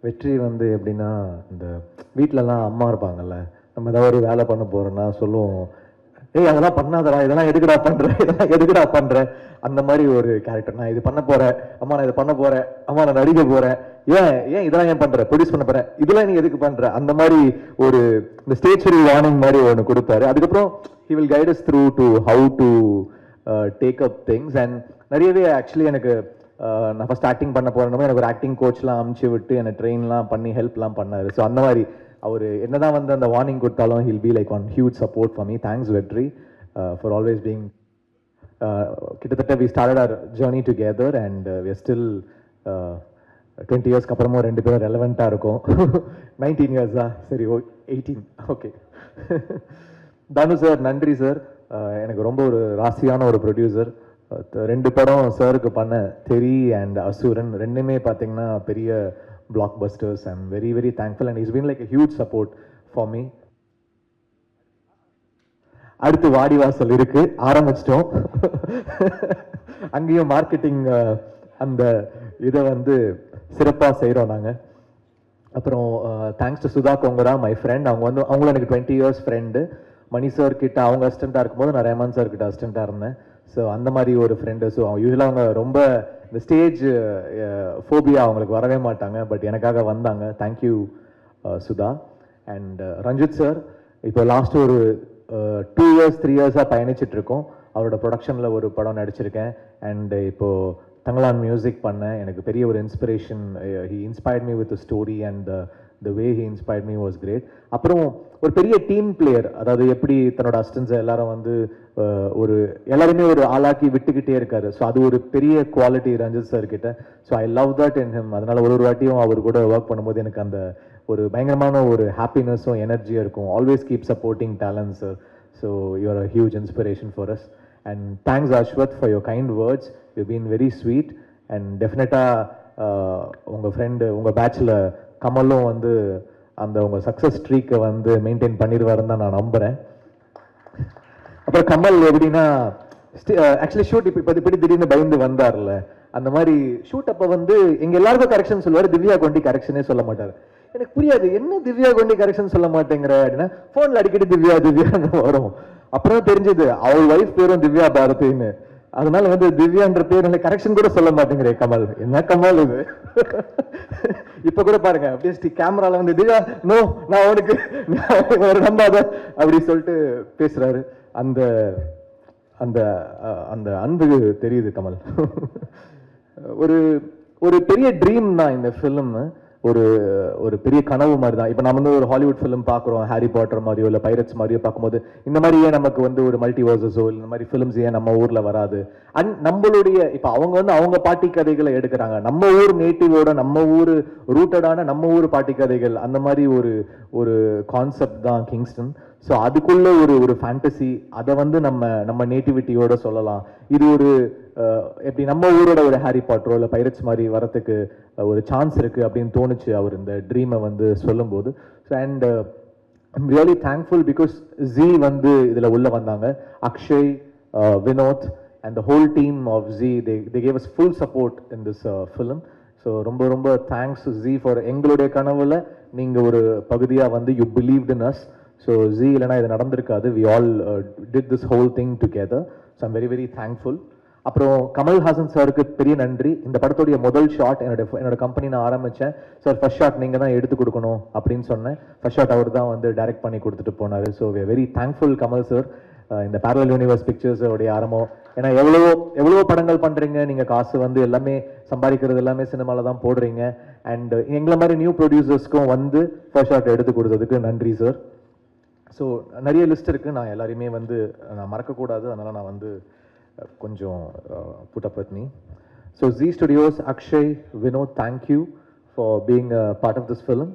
வெற்றி வந்து எப்படின்னா, இந்த வீட்டிலலாம் அம்மா இருப்பாங்கல்ல, நம்ம ஏதாவது ஒரு வேலை பண்ண போறோம்னா சொல்லுவோம், ஏய் அதெல்லாம் பண்ணாதடா, இதெல்லாம் எதுக்குடா பண்ற, இதெல்லாம் எதுக்குடா பண்ற, அந்த மாதிரி ஒரு கேரக்டர். நான் இது பண்ண போறேன், அம்மா நான் இதை பண்ண போறேன், அம்மா நான் நடிக்க போறேன், ஏன் ஏன் இதெல்லாம் ஏன் பண்ற, ப்ரொடியூஸ் பண்ண போறேன், இதெல்லாம் நீ எதுக்கு பண்ற, அந்த மாதிரி ஒரு இந்த ஸ்டேஜ் ஃப்ரீ வார்னிங் மாதிரி ஒன்று கொடுத்தாரு. அதுக்கப்புறம் he will guide us through to how to take up things. and நிறையவே ஆக்சுவலி எனக்கு நான் ஃபஸ்ட் ஆக்டிங் பண்ண போறேன்னு எனக்கு ஒரு ஆக்டிங் கோச்லாம் அமுச்சு விட்டு என்னை ட்ரெயின்லாம் பண்ணி ஹெல்ப்லாம் பண்ணாரு. ஸோ அந்த மாதிரி அவர் என்னதான் வந்து அந்த வார்னிங் கொடுத்தாலும் he'll be like one huge support for me. Thanks Vetri for always being. கிட்டத்தட்ட we started our journey together and we are still 20 இயர்ஸ்க்கு அப்புறமும் ரெண்டு பேரும் ரெலவெண்ட்டாக இருக்கும். 19 இயர்ஸா, சரி, 18, ஓகே. தனு சார், நன்றி சார். எனக்கு ரொம்ப ஒரு ராசியான ஒரு ப்ரொடியூசர். 2 படம் சாருக்கு பண்ண, தெரி அண்ட் அசுரன், ரெண்டுமே பார்த்தீங்கன்னா பெரிய blockbusters. I am very very thankful and is been like a huge support for me. அடுத்து வாடிவாசல் இருக்கு, ஆரம்பிச்சிட்டோம். அங்கேயும் மார்க்கெட்டிங் அந்த இதை வந்து சிறப்பாக செய்கிறோம் நாங்கள். அப்புறம் thanks to Sudha Kongara, my friend. அவங்களும் எனக்கு 20 இயர்ஸ் ஃப்ரெண்டு. மணி சார் கிட்ட அவங்க அசிஸ்டண்ட்டாக இருக்கும்போது நான் ரேமான் சார் கிட்ட அசிஸ்டண்ட்டாக இருந்தேன். ஸோ அந்த மாதிரி ஒரு ஃப்ரெண்டு. ஸோ யூஸ்வலாக அவங்க ரொம்ப இந்த ஸ்டேஜ் ஃபோபியா அவங்களுக்கு வரவே மாட்டாங்க, பட் எனக்காக வந்தாங்க. Thank you Sudha. And Ranjith sir, இப்போ லாஸ்ட் ஒரு 2 இயர்ஸ் 3 இயர்ஸாக பயணிச்சிட்ருக்கோம். அவரோட ப்ரொடக்ஷனில் ஒரு படம் நடிச்சிருக்கேன். அண்ட் இப்போது தங்கலான் மியூசிக் பண்ணேன். எனக்கு பெரிய ஒரு inspiration. He inspired me with story and the way he inspired me was great. அப்புறம் ஒரு பெரிய டீம் பிளேயர், அதாவது எப்படி தன்னோட அசிஸ்டன்ஸை எல்லாரும் வந்து ஒரு எல்லாருமே ஒரு ஆளாக்கி விட்டுக்கிட்டே இருக்காரு. ஸோ அது ஒரு பெரிய குவாலிட்டி ரஞ்சித் சார் கிட்ட. So I love that in him. அதனால ஒரு வாட்டியும் அவர் கூட ஒர்க் பண்ணும்போது எனக்கு அந்த ஒரு பயங்கரமான ஒரு ஹாப்பினஸும் எனர்ஜியும் இருக்கும். Always keep supporting talents sir. So you are a huge inspiration for us. And thanks Ashwath for your kind words. You been very sweet. And டெஃபினட்டாக உங்கள் ஃப்ரெண்டு, உங்கள் பேட்சில் கமலும் வந்து அந்த உங்கள் சக்ஸஸ் ஸ்ட்ரீக்கை வந்து மெயின்டைன் பண்ணிடுவாருன்னு தான் நான் நம்புகிறேன். அப்புறம் கமல் எப்படின்னா, ஆக்சுவலி ஷூட் இப்போ இப்படி திடீர்னு பயந்து வந்தார்ல, அந்த மாதிரி ஷூட் அப்போ வந்து எங்கள் எல்லாருக்கும் கரெக்ஷன் சொல்லுவார், திவ்யா கொண்டி கரெக்ஷனே சொல்ல மாட்டார். எனக்கு புரியாது, என்ன திவ்யா கொண்டி கரெக்ஷன் சொல்ல மாட்டேங்கிற அப்படின்னா, ஃபோனில் அடிக்கடி திவ்யா திவ்யான்னு வரும். அப்புறம் தெரிஞ்சது அவர் ஒய்ஃப் பேரும் திவ்யா பாரதின்னு. அதனால வந்து திவ்யான்ற பேர் கரெக்ஷன் கூட சொல்ல மாட்டேங்கிறே கமல். என்ன கமல் இது? இப்ப கூட பாருங்க, அப்படியே கேமரால வந்து திவ்யா நோ, நான் அவனுக்கு ஒரு நம்பாத அப்படி சொல்லிட்டு பேசுறாரு. அந்த அந்த அந்த அன்பு தெரியுது கமல். ஒரு ஒரு பெரிய ட்ரீம் தான் இந்த ஃபிலிம். ஒரு ஒரு பெரிய கனவு மாதிரி தான். இப்போ நம்ம வந்து ஒரு ஹாலிவுட் ஃபிலிம் பார்க்குறோம், ஹாரி பாட்டர் மாதிரியோ இல்லை பைரட்ஸ் மாதிரியோ பார்க்கும்போது இந்த மாதிரி ஏன் நமக்கு வந்து ஒரு மல்டிவர்சஸோ இந்த மாதிரி ஃபிலிம்ஸ் ஏன் நம்ம ஊரில் வராது? அண்ட் நம்மளுடைய இப்போ அவங்க வந்து அவங்க பாட்டி கதைகளை எடுக்கிறாங்க, நம்ம ஊர் நேட்டிவோட நம்ம ஊர் ரூட்டடான நம்ம ஊர் பாட்டி கதைகள், அந்த மாதிரி ஒரு ஒரு கான்செப்ட் தான் கிங்ஸ்டன். ஸோ அதுக்குள்ள ஒரு ஒரு ஃபேண்டசி, அதை வந்து நம்ம நேட்டிவிட்டியோட சொல்லலாம். இது ஒரு எப்படி நம்ம ஊரோட ஒரு ஹாரி பாட்டரோ இல்லை பைரட்ஸ் மாதிரி வரத்துக்கு ஒரு சான்ஸ் இருக்குது அப்படின்னு தோணுச்சு அவர் இந்த ட்ரீமை வந்து சொல்லும்போது. So and I'm really thankful because Zee வந்து இதில் உள்ளே வந்தாங்க. Akshay, Vinod and the whole team of Zee, they gave us full support in this film. So ரொம்ப ரொம்ப தேங்க்ஸ் ஜி ஃபார் எங்களுடைய கனவுல நீங்கள் ஒரு பகுதியாக வந்து you believed in us. So Zee இல்லைனா இது நடந்திருக்காது. We all did this whole thing together. So I'm very very thankful. அப்புறம் கமல்ஹாசன் சாருக்கு பெரிய நன்றி. இந்த படத்துடைய முதல் ஷாட் என்னோட கம்பெனி நான் ஆரம்பித்தேன். சார் ஃபர்ஸ்ட் ஷாட் நீங்கள் தான் எடுத்து கொடுக்கணும் அப்படின்னு சொன்னேன். ஃபர்ஸ்ட் ஷாட் அவர் தான் வந்து டைரக்ட் பண்ணி கொடுத்துட்டு போனார். So we are very thankful Kamal sir. இந்த பேரலல் யூனிவர்ஸ் பிக்சர்ஸோடைய ஆரம்பம். ஏன்னா எவ்வளவோ படங்கள் பண்ணுறீங்க, நீங்கள் காசு வந்து எல்லாமே சம்பாதிக்கிறது எல்லாமே சினிமாவில் தான் போடுறீங்க. அண்ட் எங்களை மாதிரி நியூ ப்ரொடியூசர்ஸ்க்கும் வந்து ஃபர்ஸ்ட் ஷாட் எடுத்து கொடுத்ததுக்கு நன்றி சார். ஸோ நிறைய லிஸ்ட் இருக்குது, நான் எல்லாரையுமே வந்து நான் மறக்கக்கூடாது, அதனால் நான் வந்து கொஞ்சம் put up with me. So Z Studios, Akshay, Vinod, thank you for being a part of this film.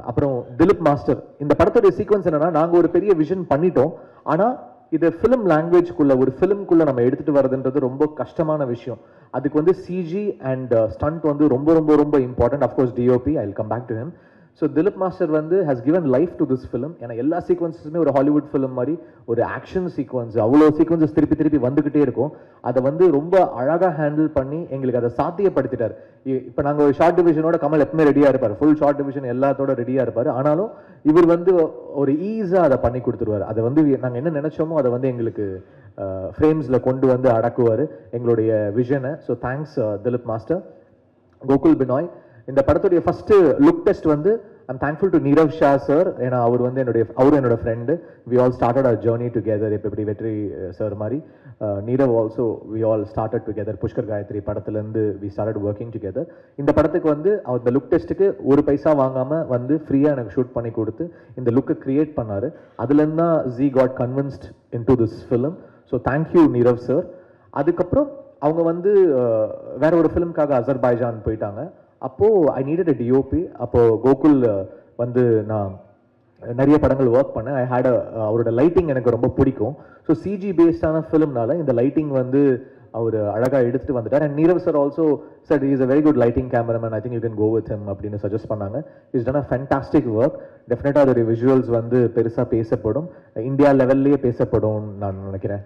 அப்புறம் திலீப் மாஸ்டர், இந்த படத்துடைய சீக்வன்ஸ் என்னன்னா, நாங்கள் ஒரு பெரிய விஷன் பண்ணிட்டோம், ஆனால் இதை ஃபிலிம் லாங்குவேஜ்குள்ள ஒரு ஃபிலிம்குள்ளே நம்ம எடுத்துகிட்டு வரதுன்றது ரொம்ப கஷ்டமான விஷயம். அதுக்கு வந்து சிஜி அண்ட் ஸ்டண்ட் வந்து ரொம்ப ரொம்ப ரொம்ப important. Of course DOP, I will come back to him. So Dileep master வந்து has given life to this film. ஏன்னா எல்லா சீக்வன்ஸஸுமே ஒரு ஹாலிவுட் ஃபிலிம் மாதிரி ஒரு ஆக்ஷன் சீக்வன்ஸ், அவ்வளோ சீக்வன்சஸ் திருப்பி திருப்பி வந்துக்கிட்டே இருக்கும். அதை வந்து ரொம்ப அழகாக ஹேண்டில் பண்ணி எங்களுக்கு அதை சாத்தியப்படுத்திட்டார். இப்போ நாங்கள் ஒரு ஷார்ட் டிவிஷனோட கமல் எப்பவுமே ரெடியாக இருப்பார், ஃபுல் ஷார்ட் டிவிஷன் எல்லாத்தோட ரெடியாக இருப்பார். ஆனாலும் இவர் வந்து ஒரு ஈஸாக அதை பண்ணி கொடுத்துருவார். அதை வந்து நாங்கள் என்ன நினச்சோமோ அதை வந்து எங்களுக்கு ஃப்ரேம்ஸில் கொண்டு வந்து அடக்குவார் எங்களுடைய விஷனை. So thanks Dileep master. Gokul Binoy, இந்த படத்துடைய ஃபர்ஸ்ட் லுக் டெஸ்ட் வந்து I'm thankful to Neerav Shah sir. ஏன்னா அவர் வந்து என்னோட friend. We all started our journey together. இப்போ இப்படி வெற்றி சார் மாதிரி Neerav also we all started together. Pushkar Gayathri படத்துலேருந்து வி ஸ்டார்டட் ஒர்க்கிங் டுகெதர். இந்த படத்துக்கு வந்து அவர் இந்த லுக் டெஸ்ட்டுக்கு ஒரு பைசா வாங்காமல் வந்து ஃப்ரீயாக எனக்கு ஷூட் பண்ணி கொடுத்து இந்த லுக்கை கிரியேட் பண்ணார். அதுலேருந்து தான் Zee got convinced into this film. So thank you Nirav sir. அதுக்கப்புறம் அவங்க வந்து வேற ஒரு ஃபிலிம்காக அசர்பைஜான் போயிட்டாங்க. அப்போது ஐ நீடட் அ டிஓபி. அப்போது கோகுல் வந்து நான் நிறைய படங்கள் ஒர்க் பண்ணேன். ஐ ஹேட் அவரோட லைட்டிங் எனக்கு ரொம்ப பிடிக்கும். ஸோ சிஜி பேஸ்டான ஃபிலிம்னால இந்த லைட்டிங் வந்து அவர் அழகாக எடுத்துகிட்டு வந்துட்டார். And Nirav sir also sir is a very good lighting cameraman, I think you can go with him அப்படின்னு சஜஸ்ட் பண்ணாங்க. Is done a fantastic work. டெஃபினட்டாக அதோடைய விஷுவல்ஸ் வந்து பெருசாக பேசப்படும், இந்தியா லெவல்லையே பேசப்படும் நான் நினைக்கிறேன்.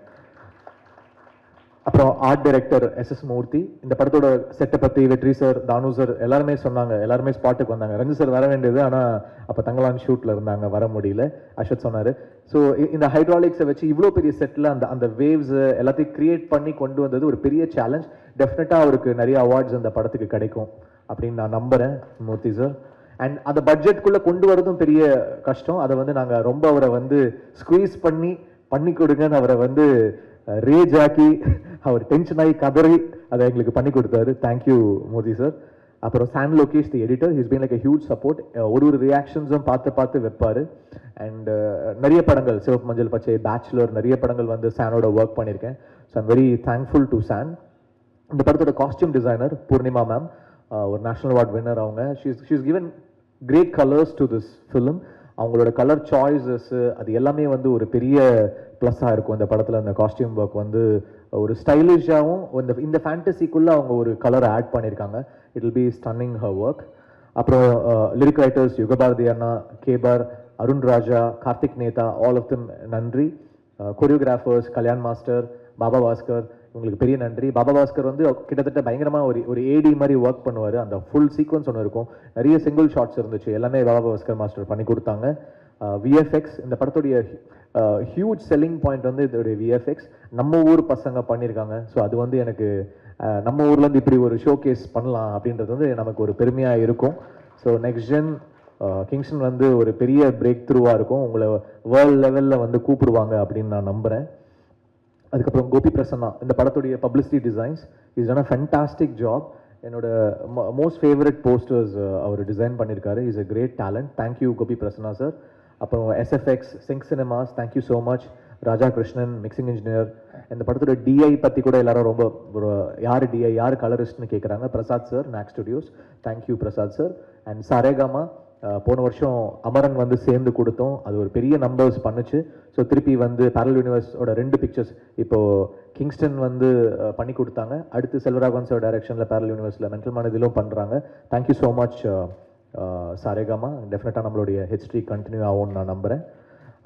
அப்புறம் ஆர்ட் டைரக்டர் எஸ் மூர்த்தி. இந்த படத்தோட செட்டை பற்றி வெற்றி சார், தானு சார் எல்லாருமே சொன்னாங்க. எல்லாருமே ஸ்பாட்டுக்கு வந்தாங்க. ரஞ்சித் சார் வர வேண்டியது, ஆனால் அப்போ தங்கலான் ஷூட்டில் இருந்தாங்க, வர முடியல. அஸ்வத் சொன்னார். ஸோ இந்த ஹைட்ராலிக்ஸை வச்சு இவ்வளோ பெரிய செட்டில் அந்த வேவ்ஸ் எல்லாத்தையும் கிரியேட் பண்ணி கொண்டு வந்தது ஒரு பெரிய சேலஞ்ச். டெஃபினட்டாக அவருக்கு நிறைய அவார்ட்ஸ் அந்த படத்துக்கு கிடைக்கும் அப்படின்னு நான் நம்புகிறேன் மூர்த்தி சார். அண்ட் அந்த பட்ஜெட்குள்ளே கொண்டு வரதும் பெரிய கஷ்டம். அதை வந்து நாங்கள் ரொம்ப அவரை வந்து ஸ்குவீஸ் பண்ணி கொடுங்கன்னு அவரை வந்து ரேஜ் ஆக்கி அவர் டென்ஷன் ஆகி கதறி அதை எங்களுக்கு பண்ணி கொடுத்தாரு. Thank you Modhi sir. அப்புறம் San Lokesh the editor, he's been like a huge support. ஒரு ரியாக்ஷன்ஸும் பார்த்து வைப்பார். அண்ட் நிறைய படங்கள், சிவப்பு மஞ்சள் பச்சை, பேச்சுலர், நிறைய படங்கள் வந்து சானோட ஒர்க் பண்ணியிருக்கேன். So I'm very thankful to San. இந்த படத்தோட காஸ்டியூம் டிசைனர் பூர்ணிமா மேம், ஒரு நேஷனல் அவார்ட் வின்னர். அவங்க she's given great colours to this film. அவங்களோட கலர் சாய்ஸஸ் அது எல்லாமே வந்து ஒரு பெரிய ப்ளஸ்ஸாக இருக்கும் இந்த படத்தில். அந்த காஸ்டியூம் ஒர்க் வந்து ஒரு ஸ்டைலிஷாகவும் இந்த ஃபேண்டசிக்குள்ளே அவங்க ஒரு கலரை ஆட் பண்ணியிருக்காங்க. It will be stunning her work. அப்புறம் லிரிக் ரைட்டர்ஸ் யுகபாரதி அண்ணா, Kaber, Arun Raja, Karthik Netha, all of them நன்றி. கொரியோகிராஃபர்ஸ் கல்யாண் மாஸ்டர், பாபா பாஸ்கர், உங்களுக்கு பெரிய நன்றி. பாபா பாஸ்கர் வந்து கிட்டத்தட்ட பயங்கரமாக ஒரு ஏடி மாதிரி ஒர்க் பண்ணுவார். அந்த ஃபுல் சீக்வன்ஸ் ஒன்று இருக்கும், நிறைய சிங்கிள் ஷாட்ஸ் இருந்துச்சு, எல்லாமே பாபா பாஸ்கர் மாஸ்டர் பண்ணி கொடுத்தாங்க. விஎஃப்எக்ஸ், இந்த படத்துடைய ஹியூஜ் செல்லிங் பாயிண்ட் வந்து இதோடைய விஎஃப்எக்ஸ் நம்ம ஊர் பசங்க பண்ணியிருக்காங்க. ஸோ அது வந்து எனக்கு நம்ம ஊர்லேருந்து இப்படி ஒரு ஷோ கேஸ் பண்ணலாம் அப்படின்றது வந்து நமக்கு ஒரு பெருமையாக இருக்கும். ஸோ நெக்ஸ்ட் ஜென் கிங்ஸ்டன் வந்து ஒரு பெரிய பிரேக் த்ரூவாக இருக்கும், உங்களை வேர்ல்ட் லெவலில் வந்து கூப்பிடுவாங்க அப்படின்னு நான் நம்புகிறேன். அதுக்கப்புறம் கோபி பிரசன்னா, இந்த படத்துடைய publicity designs is done a fantastic job. என்னோட மோஸ்ட் ஃபேவரட் போஸ்டர்ஸ் அவர் டிசைன் பண்ணியிருக்காரு. Is a great talent. Thank you Gopi Prasanna sir. அப்புறம் SFX, sync cinemas, thank you so much. Raja Krishnan mixing engineer. இந்த படத்தோட டிஐ பற்றி கூட எல்லாரும் ரொம்ப யார் டிஐ யார் கலரிஸ்ட்னு கேட்குறாங்க. Prasad sir, knock studios, thank you Prasad sir. And Saregama, போன வருஷம் அமரன் வந்து சேர்ந்து கொடுத்தோம், அது ஒரு பெரிய நம்பர்ஸ் பண்ணுச்சு. ஸோ திருப்பி வந்து பேரல் யூனிவர்ஸோட 2 பிக்சர்ஸ் இப்போது கிங்ஸ்டன் வந்து பண்ணி கொடுத்தாங்க. அடுத்து செல்வராகவன் சார் டைரக்ஷனில் பேரல் யூனிவர்ஸில் மென்டல் மனதிலும் பண்ணுறாங்க. Thank you so much Saregama. டெஃபினட்டாக நம்மளுடைய ஹிஸ்ட்ரி கண்டினியூ ஆகும்னு நான் நம்புகிறேன்.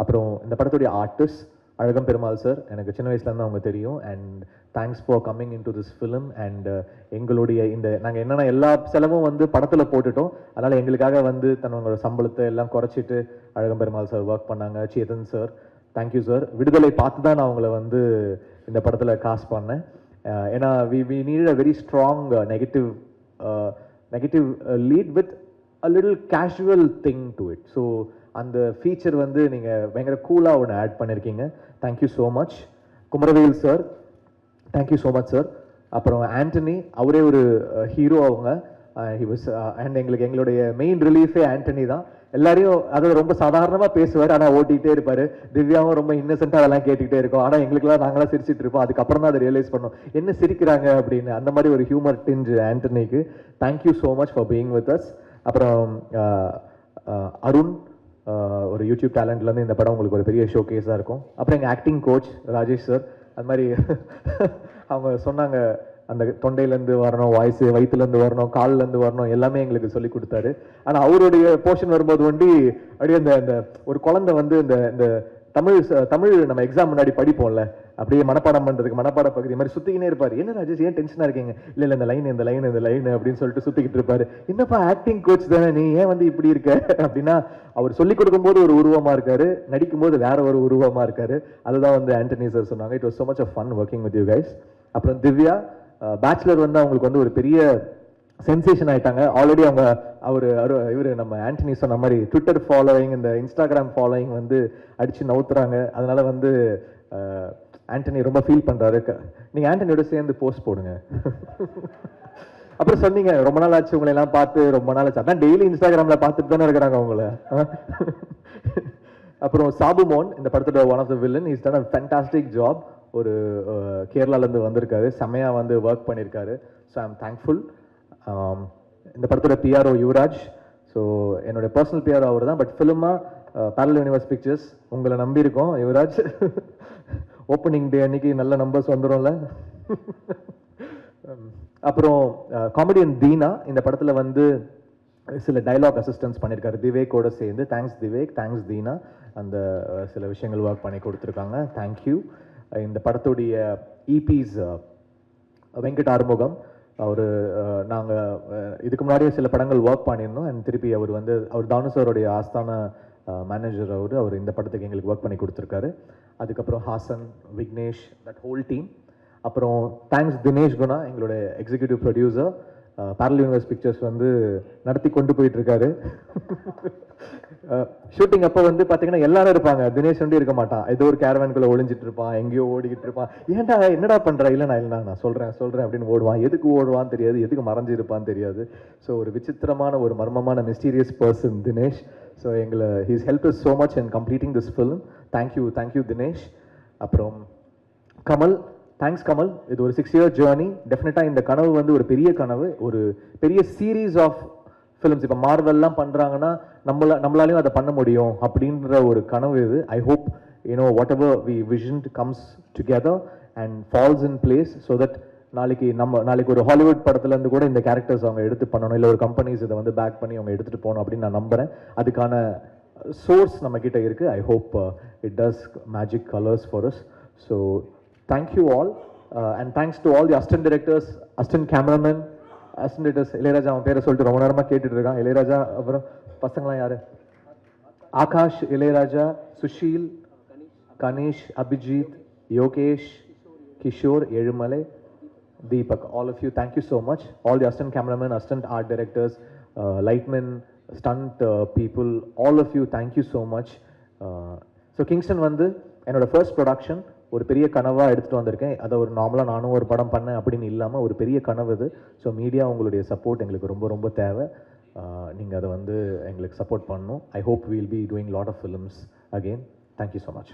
அப்புறம் இந்த படத்துடைய ஆர்டிஸ்ட் அழகம் பெருமாள் சார், எனக்கு சின்ன வயசுலேருந்து அவங்க தெரியும். And thanks for coming in to this film. And எங்களுடைய நாங்கள் என்னென்னா எல்லா செலவும் வந்து படத்தில் போட்டுட்டோம், அதனால் எங்களுக்காக வந்து தன்னோட சம்பளத்தை எல்லாம் குறைச்சிட்டு அழகம் பெருமாள் சார் ஒர்க் பண்ணாங்க. Chetan sir, thank you sir. விடுதலை பார்த்து தான் நான் அவங்கள வந்து இந்த படத்தில் காஸ்ட் பண்ணேன். ஏன்னா we need a very strong negative lead with a little casual thing to it. So அந்த ஃபீச்சர் வந்து நீங்கள் பயங்கர கூலாக ஒன்று ஆட் பண்ணியிருக்கீங்க. Thank you so much. Kumaravel sir, thank you so much sir. அப்புறம் ஆண்டனி, அவரே ஒரு ஹீரோ. அவங்க அண்ட் எங்களுடைய மெயின் ரிலீஃபே ஆண்டனி தான். எல்லாரையும் அதை ரொம்ப சாதாரணமாக பேசுவார், ஆனால் ஓட்டிகிட்டே இருப்பார். திவ்யாவும் ரொம்ப இன்னசென்ட்டாக அதெல்லாம் கேட்டுக்கிட்டே இருக்கும், ஆனால் எங்களுக்குலாம் நாங்களாம் சிரிச்சிட்டு இருப்போம். அதுக்கப்புறம் தான் அதை ரியலைஸ் பண்ணோம் என்ன சிரிக்கிறாங்க அப்படின்னு. அந்த மாதிரி ஒரு ஹியூமர் டிஞ்சு ஆண்டனிக்கு. Thank you so much for being with us. அப்புறம் அருண், ஒரு யூடியூப் டேலண்ட்லேருந்து இந்த படம் உங்களுக்கு ஒரு பெரிய ஷோ கேஸாக இருக்கும். அப்புறம் எங்கள் ஆக்டிங் கோச் ராஜேஷ் சார், அது மாதிரி அவங்க சொன்னாங்க அந்த தொண்டையிலேருந்து வரணும், வாய்ஸ் வயிற்றுலேருந்து வரணும், கால்லேருந்து வரணும், எல்லாமே எங்களுக்கு சொல்லி கொடுத்தாரு. ஆனால் அவருடைய போர்ஷன் வரும்போது அப்படியே அந்த ஒரு குழந்தை இந்த இந்த தமிழ் நம்ம எக்ஸாம் முன்னாடி படிப்போம்ல, அப்படியே மனப்பாடம் பண்றதுக்கு மனப்பாட பகுதி மாதிரி சுத்திக்கினே இருப்பாரு. என்ன ராஜேஷ் ஏன் டென்ஷனா இருக்கீங்க? இல்ல இந்த லைன் அப்படின்னு சொல்லிட்டு சுத்திக்கிட்டு இருப்பாரு. என்னப்பா ஆக்டிங் கோச் தானே நீ, ஏன் இப்படி இருக்க அப்படின்னா, அவர் சொல்லிக் கொடுக்கும் போது ஒரு உருவமா இருக்காரு, நடிக்கும் போது வேற ஒரு உருவமா இருக்காரு. அதுதான் ஆண்டனி சார் சொன்னாங்க. It was so much of fun working with you guys. அப்புறம் திவ்யா பேச்சுலர் அவங்களுக்கு ஒரு பெரிய சென்சேஷன் ஆயிட்டாங்க. ஆல்ரெடி இவர் நம்ம ஆண்டனி சொன்ன மாதிரி ட்விட்டர் ஃபாலோயிங், இந்த இன்ஸ்டாகிராம் ஃபாலோயிங் அடிச்சு நவுத்துறாங்க. அதனால ஆண்டனி ரொம்ப ஃபீல் பண்றாரு. நீங்க ஆண்டனியோட சேர்ந்து போஸ்ட் போடுங்க. அப்புறம் சொன்னீங்க ரொம்ப நாள் ஆச்சு உங்களை எல்லாம் பார்த்து, ரொம்ப நாள் ஆச்சு. அதான் டெய்லி இன்ஸ்டாகிராம்ல பார்த்துட்டு தானே இருக்கிறாங்க உங்களை. அப்புறம் சாபு மோன் இந்த படத்தோட one of the villain, is done a fantastic job. ஒரு கேரளால இருந்து வந்திருக்காரு, செமையா ஒர்க் பண்ணியிருக்காரு. So I am thankful. இந்த படத்தோட பிஆர்ஓ யுவராஜ். ஸோ என்னோட பர்சனல் பிஆர்ஓ அவர் தான், பட் ஃபிலிமா பேரலல் யூனிவர்ஸ் பிக்சர்ஸ் உங்களை நம்பி இருக்கோம் யுவராஜ். ஓப்பனிங் டே அன்னைக்கு நல்ல நம்பர்ஸ் வந்துடும்ல. அப்புறம் காமெடியன் தீனா இந்த படத்தில் சில டைலாக் அசிஸ்டன்ஸ் பண்ணியிருக்காரு திவேக்கோட சேர்ந்து. Thanks Dhivek, thanks Dheena. அந்த சில விஷயங்கள் ஒர்க் பண்ணி கொடுத்துருக்காங்க. தேங்க்யூ. இந்த படத்துடைய இபிஸ் வெங்கட் ஆறுமுகம், நாங்கள் இதுக்கு முன்னாடியே சில படங்கள் ஒர்க் பண்ணியிருந்தோம். அண்ட் திருப்பி அவர் தானு சாரோடைய ஆஸ்தான மேனேஜர். அவர் இந்த படத்துக்கு எங்களுக்கு ஒர்க் பண்ணி கொடுத்துருக்காரு. அதுக்கப்புறம் Haasan, Vignesh, that whole team. அப்புறம் தேங்க்ஸ் தினேஷ் குணா, எங்களோட executive producer. Parallel universe pictures நடத்தி கொண்டு போயிட்டு இருக்காரு. ஷூட்டிங் அப்போ பார்த்தீங்கன்னா எல்லாரும் இருப்பாங்க, தினேஷ் இருக்க மாட்டான். ஏதோ ஒரு கேரவான்குள்ள ஒளிஞ்சிட்டு இருப்பான், எங்கேயோ ஓடிக்கிட்டு இருப்பான். ஏன்டா என்னடா பண்ற? இல்லை நான் சொல்றேன் அப்படின்னு ஓடுவான். எதுக்கு ஓடுவான்னு தெரியாது, எதுக்கு மறைஞ்சு இருப்பான்னு தெரியாது. ஸோ ஒரு விசித்திரமான ஒரு மர்மமான mysterious person Dinesh. So he's help is so much in completing this film. Thank you Dinesh. அப்புறம் கமல், தேங்க்ஸ் கமல். இது ஒரு 6 year ஜேர்னி. டெஃபினட்டாக இந்த கனவு ஒரு பெரிய கனவு, ஒரு பெரிய சீரீஸ் ஆஃப் ஃபிலிம்ஸ். இப்போ மார்வெல்லாம் பண்ணுறாங்கன்னா நம்மளாலையும் அதை பண்ண முடியும் அப்படின்ற ஒரு கனவு இது. I hope whatever we vision comes together and falls in place, so that நாளைக்கு ஒரு ஹாலிவுட் படத்துலேருந்து கூட இந்த கேரக்டர்ஸ் அவங்க எடுத்து பண்ணணும், இல்லை ஒரு கம்பெனிஸ் இதை பேக் பண்ணி அவங்க எடுத்துகிட்டு போகணும் அப்படின்னு நான் நம்புகிறேன். அதுக்கான சோர்ஸ் நம்ம கிட்ட இருக்கு. I hope it does magic colours for us. So thank you all and thanks to all the assistant directors, assistant cameraman, assistant directors. Ilaiyaraaja அவன் பேரை சொல்லிட்டு ரொம்ப நேரமாக கேட்டுட்டு இருக்கான். இளையராஜா. அப்புறம் பசங்களாம் யாரு? Akash, Ilaiyaraaja, Sushil, Ganesh, Abhijit, Yogesh, Kishore, Ezhumalai, Deepak, all of you, thank you so much. All the assistant cameramen, assistant art directors, lightmen, stunt people, all of you, thank you so much. So Kingston என்னோட ஃபர்ஸ்ட் ப்ரொடக்ஷன் ஒரு பெரிய கனவாக எடுத்துகிட்டு வந்திருக்கேன். அதை ஒரு நார்மலாக நானும் ஒரு படம் பண்ணேன் அப்படின்னு இல்லாமல் ஒரு பெரிய கனவு இது. ஸோ மீடியா உங்களுடைய சப்போர்ட் எங்களுக்கு ரொம்ப ரொம்ப தேவை. நீங்கள் அதை எங்களுக்கு சப்போர்ட் பண்ணணும். I hope we'll be doing lot of films again. Thank you so much.